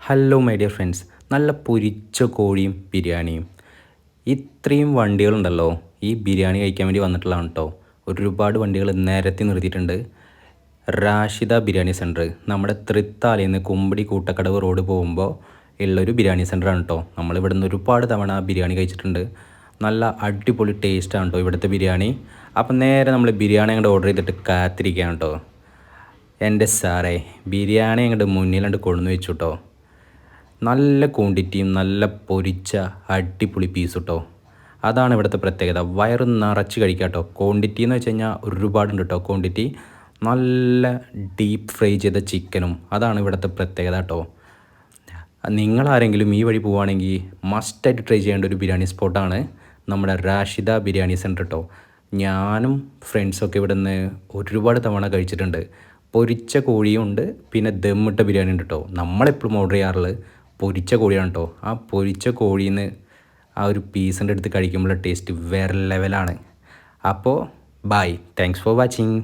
Hello my dear friends, നല്ല പൊരിച്ച കോഴിയും ബിരിയാണിയും ഇത്രയും വണ്ടികളുണ്ടല്ലോ ഈ ബിരിയാണി കഴിക്കാൻ വേണ്ടി വന്നിട്ടുള്ളതാണ് കേട്ടോ. ഒരുപാട് വണ്ടികൾ നിരത്തി നിർത്തിയിട്ടുണ്ട്. റാഷിദ ബിരിയാണി സെൻറ്റർ നമ്മുടെ തൃത്താലയിൽ നിന്ന് കുമ്പടി കൂട്ടക്കടവ് റോഡ് പോകുമ്പോൾ ഉള്ളൊരു ബിരിയാണി സെൻറ്ററാണ് കേട്ടോ. നമ്മളിവിടെ നിന്ന് ഒരുപാട് തവണ ബിരിയാണി കഴിച്ചിട്ടുണ്ട്. നല്ല അടിപൊളി ടേസ്റ്റാണ് കേട്ടോ ഇവിടുത്തെ ബിരിയാണി. അപ്പം നേരെ നമ്മൾ ബിരിയാണി അങ്ങോട്ട് ഓർഡർ ചെയ്തിട്ട് കാത്തിരിക്കുകയാണ് കേട്ടോ. എൻ്റെ സാറേ, ബിരിയാണി അങ്ങോട്ട് മുന്നിലണ്ട് കൊണ്ടുവന്ന് വെച്ചു കേട്ടോ. നല്ല ക്വാണ്ടിറ്റിയും നല്ല പൊരിച്ച അടിപൊളി പീസ് കേട്ടോ. അതാണ് ഇവിടുത്തെ പ്രത്യേകത. വയറ് നിറച്ച് കഴിക്കാം കേട്ടോ. ക്വാണ്ടിറ്റി എന്ന് വെച്ച് കഴിഞ്ഞാൽ ഒരുപാടുണ്ട് കേട്ടോ. ക്വാണ്ടിറ്റി നല്ല ഡീപ്പ് ഫ്രൈ ചെയ്ത ചിക്കനും, അതാണ് ഇവിടുത്തെ പ്രത്യേകത കേട്ടോ. നിങ്ങളാരെങ്കിലും ഈ വഴി പോവുകയാണെങ്കിൽ മസ്റ്റായിട്ട് ട്രൈ ചെയ്യേണ്ട ഒരു ബിരിയാണി സ്പോട്ടാണ് നമ്മുടെ റാഷിദ ബിരിയാണി സെൻറ്റർ കേട്ടോ. ഞാനും ഫ്രണ്ട്സൊക്കെ ഇവിടെ നിന്ന് ഒരുപാട് തവണ കഴിച്ചിട്ടുണ്ട്. പൊരിച്ച കോഴിയും ഉണ്ട്, പിന്നെ ദമ്മിട്ട ബിരിയാണി ഉണ്ട് കേട്ടോ. നമ്മളെപ്പോഴും ഓർഡർ ചെയ്യാറുള്ളത് പൊരിച്ച കോഴിയാണ് കേട്ടോ. ആ പൊരിച്ച കോഴിയിൽ നിന്ന് ആ ഒരു പീസിൻ്റെ അടുത്ത് കഴിക്കുമ്പോഴുള്ള ടേസ്റ്റ് വേറെ ലെവലാണ്. അപ്പോൾ ബൈ, താങ്ക്സ് ഫോർ വാച്ചിങ്.